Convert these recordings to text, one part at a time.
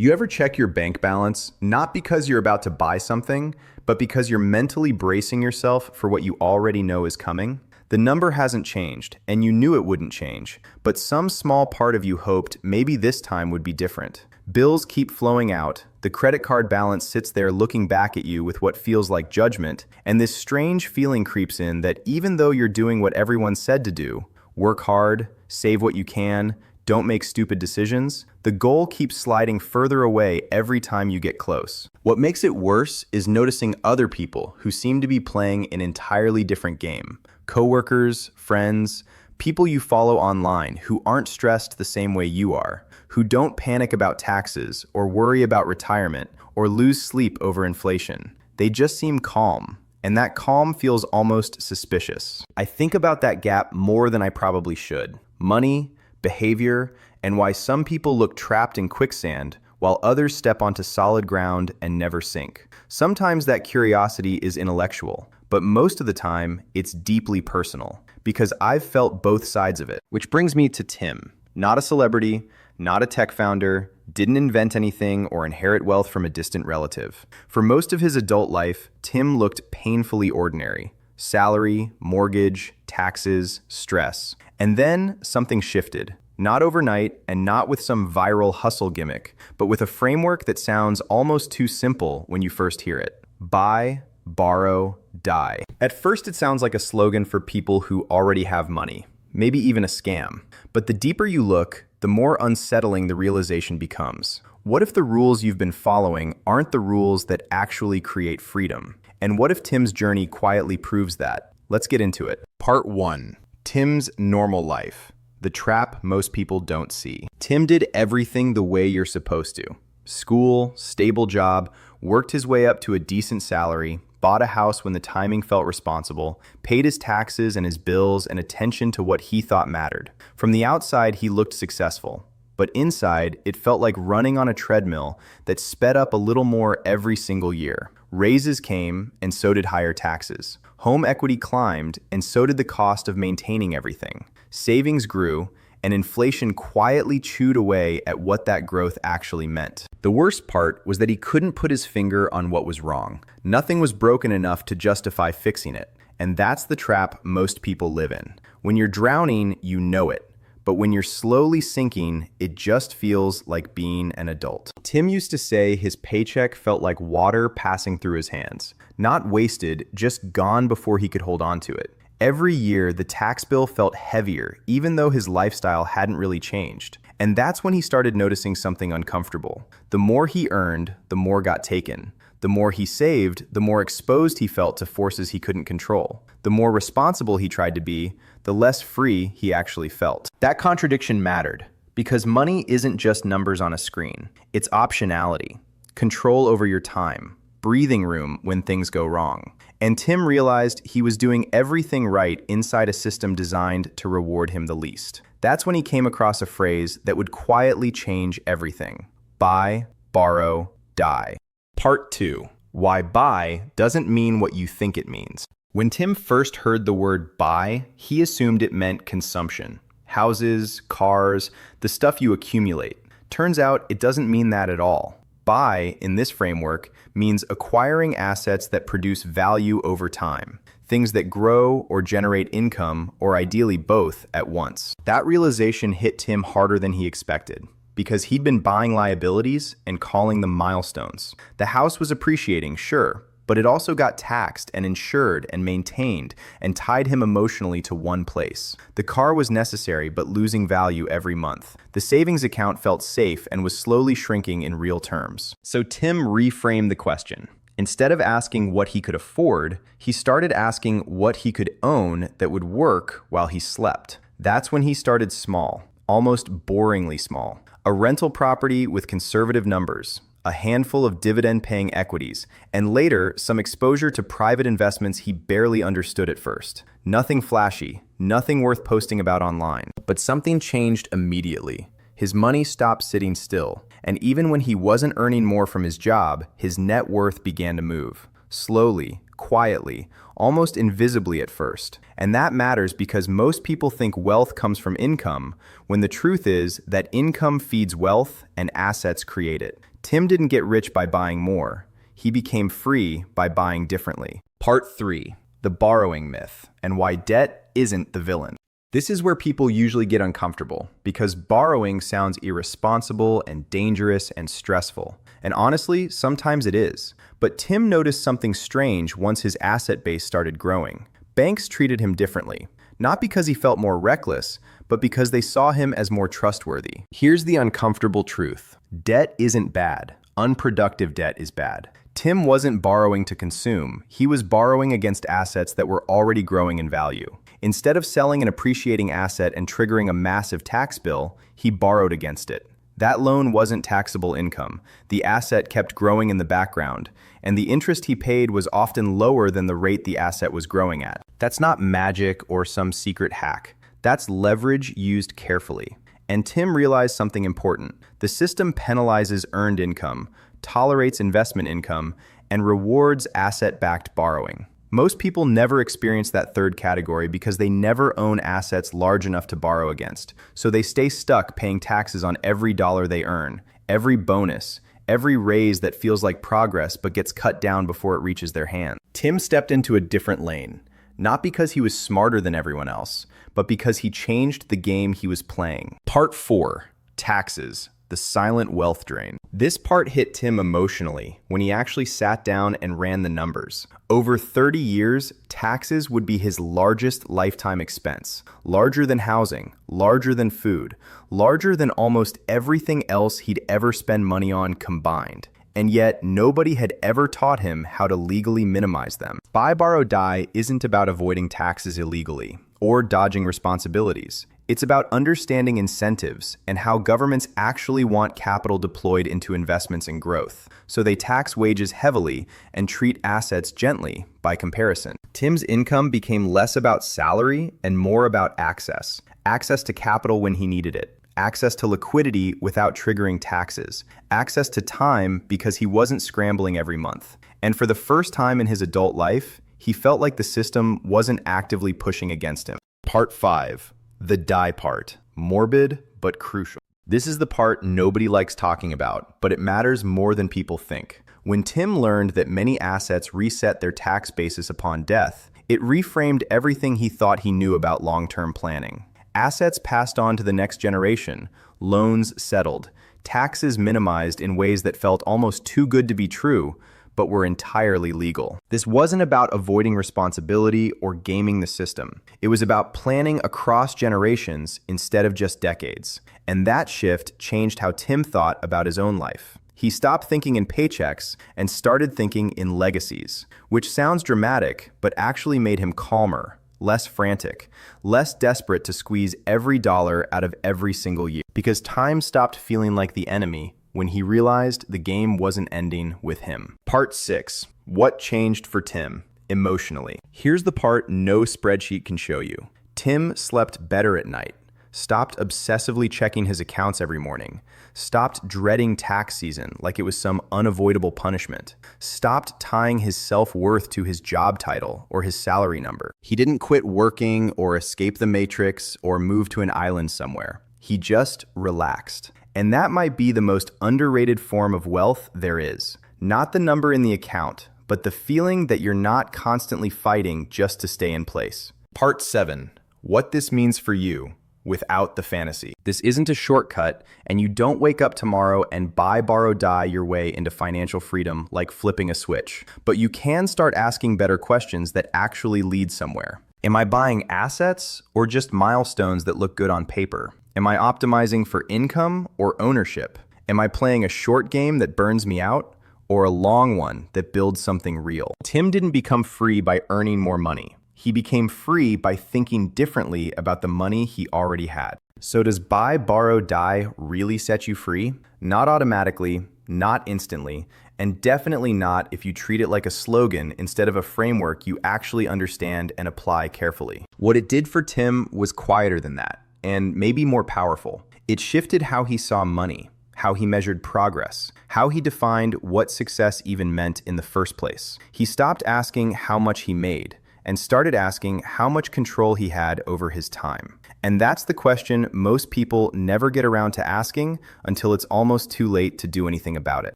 You ever check your bank balance, not because you're about to buy something, but because you're mentally bracing yourself for what you already know is coming? The number hasn't changed, and you knew it wouldn't change, but some small part of you hoped maybe this time would be different. Bills keep flowing out, the credit card balance sits there looking back at you with what feels like judgment, and this strange feeling creeps in that even though you're doing what everyone said to do, work hard, save what you can, don't make stupid decisions, the goal keeps sliding further away every time you get close. What makes it worse is noticing other people who seem to be playing an entirely different game. Coworkers, friends, people you follow online who aren't stressed the same way you are, who don't panic about taxes or worry about retirement or lose sleep over inflation. They just seem calm, and that calm feels almost suspicious. I think about that gap more than I probably should. Money, behavior, and why some people look trapped in quicksand while others step onto solid ground and never sink. Sometimes that curiosity is intellectual, but most of the time it's deeply personal, because I've felt both sides of it. Which brings me to Tim. Not a celebrity, not a tech founder, didn't invent anything or inherit wealth from a distant relative. For most of his adult life, Tim looked painfully ordinary. Salary, mortgage, taxes, stress. And then something shifted. Not overnight and not with some viral hustle gimmick, but with a framework that sounds almost too simple when you first hear it. Buy, borrow, die. At first it sounds like a slogan for people who already have money, maybe even a scam. But the deeper you look, the more unsettling the realization becomes. What if the rules you've been following aren't the rules that actually create freedom? And what if Tim's journey quietly proves that? Let's get into it. Part 1. Tim's normal life. The trap most people don't see. Tim did everything the way you're supposed to. School, stable job, worked his way up to a decent salary, bought a house when the timing felt responsible, paid his taxes and his bills and attention to what he thought mattered. From the outside, he looked successful. But inside, it felt like running on a treadmill that sped up a little more every single year. Raises came, and so did higher taxes. Home equity climbed, and so did the cost of maintaining everything. Savings grew, and inflation quietly chewed away at what that growth actually meant. The worst part was that he couldn't put his finger on what was wrong. Nothing was broken enough to justify fixing it, and that's the trap most people live in. When you're drowning, you know it. But when you're slowly sinking, it just feels like being an adult. Tim used to say his paycheck felt like water passing through his hands. Not wasted, just gone before he could hold on to it. Every year, the tax bill felt heavier, even though his lifestyle hadn't really changed. And that's when he started noticing something uncomfortable. The more he earned, the more got taken. The more he saved, the more exposed he felt to forces he couldn't control. The more responsible he tried to be, the less free he actually felt. That contradiction mattered, because money isn't just numbers on a screen. It's optionality, control over your time, breathing room when things go wrong. And Tim realized he was doing everything right inside a system designed to reward him the least. That's when he came across a phrase that would quietly change everything. Buy, borrow, die. Part 2. Why buy doesn't mean what you think it means. When Tim first heard the word buy, he assumed it meant consumption. Houses, cars, the stuff you accumulate. Turns out it doesn't mean that at all. Buy, in this framework, means acquiring assets that produce value over time. Things that grow or generate income, or ideally both, at once. That realization hit Tim harder than he expected, because he'd been buying liabilities and calling them milestones. The house was appreciating, sure, but it also got taxed and insured and maintained and tied him emotionally to one place. The car was necessary but losing value every month. The savings account felt safe and was slowly shrinking in real terms. So Tim reframed the question. Instead of asking what he could afford, he started asking what he could own that would work while he slept. That's when he started small, almost boringly small. A rental property with conservative numbers, a handful of dividend-paying equities, and later some exposure to private investments he barely understood at first. Nothing flashy, nothing worth posting about online. But something changed immediately. His money stopped sitting still, and even when he wasn't earning more from his job, his net worth began to move. Slowly, quietly, almost invisibly at first. And that matters because most people think wealth comes from income, when the truth is that income feeds wealth and assets create it. Tim didn't get rich by buying more. He became free by buying differently. Part 3. The borrowing myth, and why debt isn't the villain. This is where people usually get uncomfortable, because borrowing sounds irresponsible and dangerous and stressful. And honestly, sometimes it is. But Tim noticed something strange once his asset base started growing. Banks treated him differently, not because he felt more reckless, but because they saw him as more trustworthy. Here's the uncomfortable truth. Debt isn't bad. Unproductive debt is bad. Tim wasn't borrowing to consume. He was borrowing against assets that were already growing in value. Instead of selling an appreciating asset and triggering a massive tax bill, he borrowed against it. That loan wasn't taxable income. The asset kept growing in the background, and the interest he paid was often lower than the rate the asset was growing at. That's not magic or some secret hack. That's leverage used carefully. And Tim realized something important. The system penalizes earned income, tolerates investment income, and rewards asset-backed borrowing. Most people never experience that third category because they never own assets large enough to borrow against. So they stay stuck paying taxes on every dollar they earn, every bonus, every raise that feels like progress but gets cut down before it reaches their hand. Tim stepped into a different lane, not because he was smarter than everyone else, but because he changed the game he was playing. Part 4. Taxes. The silent wealth drain. This part hit Tim emotionally when he actually sat down and ran the numbers. Over 30 years, taxes would be his largest lifetime expense. Larger than housing, larger than food, larger than almost everything else he'd ever spend money on combined. And yet, nobody had ever taught him how to legally minimize them. Buy, Borrow, Die isn't about avoiding taxes illegally or dodging responsibilities. It's about understanding incentives and how governments actually want capital deployed into investments and growth. So they tax wages heavily and treat assets gently by comparison. Tim's income became less about salary and more about access. Access to capital when he needed it. Access to liquidity without triggering taxes. Access to time because he wasn't scrambling every month. And for the first time in his adult life, he felt like the system wasn't actively pushing against him. Part 5. The die part. Morbid, but crucial. This is the part nobody likes talking about, but it matters more than people think. When Tim learned that many assets reset their tax basis upon death, it reframed everything he thought he knew about long-term planning. Assets passed on to the next generation, loans settled, taxes minimized in ways that felt almost too good to be true, but were entirely legal. This wasn't about avoiding responsibility or gaming the system. It was about planning across generations instead of just decades. And that shift changed how Tim thought about his own life. He stopped thinking in paychecks and started thinking in legacies, which sounds dramatic, but actually made him calmer, less frantic, less desperate to squeeze every dollar out of every single year. Because time stopped feeling like the enemy when he realized the game wasn't ending with him. Part 6. What changed for Tim emotionally? Here's the part no spreadsheet can show you. Tim slept better at night, stopped obsessively checking his accounts every morning, stopped dreading tax season like it was some unavoidable punishment, stopped tying his self-worth to his job title or his salary number. He didn't quit working or escape the matrix or move to an island somewhere. He just relaxed. And that might be the most underrated form of wealth there is. Not the number in the account, but the feeling that you're not constantly fighting just to stay in place. Part 7. What this means for you without the fantasy. This isn't a shortcut, and you don't wake up tomorrow and buy, borrow, die your way into financial freedom like flipping a switch. But you can start asking better questions that actually lead somewhere. Am I buying assets or just milestones that look good on paper? Am I optimizing for income or ownership? Am I playing a short game that burns me out or a long one that builds something real? Tim didn't become free by earning more money. He became free by thinking differently about the money he already had. So does buy, borrow, die really set you free? Not automatically, not instantly, and definitely not if you treat it like a slogan instead of a framework you actually understand and apply carefully. What it did for Tim was quieter than that, and maybe more powerful. It shifted how he saw money, how he measured progress, how he defined what success even meant in the first place. He stopped asking how much he made and started asking how much control he had over his time. And that's the question most people never get around to asking until it's almost too late to do anything about it.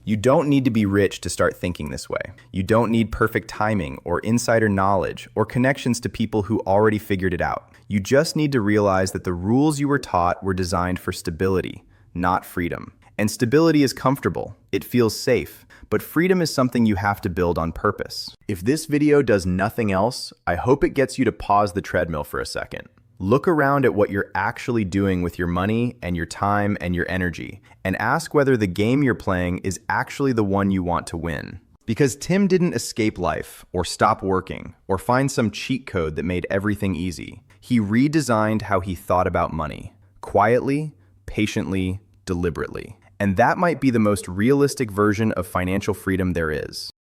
You don't need to be rich to start thinking this way. You don't need perfect timing or insider knowledge or connections to people who already figured it out. You just need to realize that the rules you were taught were designed for stability, not freedom. And stability is comfortable. It feels safe. But freedom is something you have to build on purpose. If this video does nothing else, I hope it gets you to pause the treadmill for a second. Look around at what you're actually doing with your money and your time and your energy, and ask whether the game you're playing is actually the one you want to win. Because Tim didn't escape life, or stop working, or find some cheat code that made everything easy. He redesigned how he thought about money, quietly, patiently, deliberately. And that might be the most realistic version of financial freedom there is.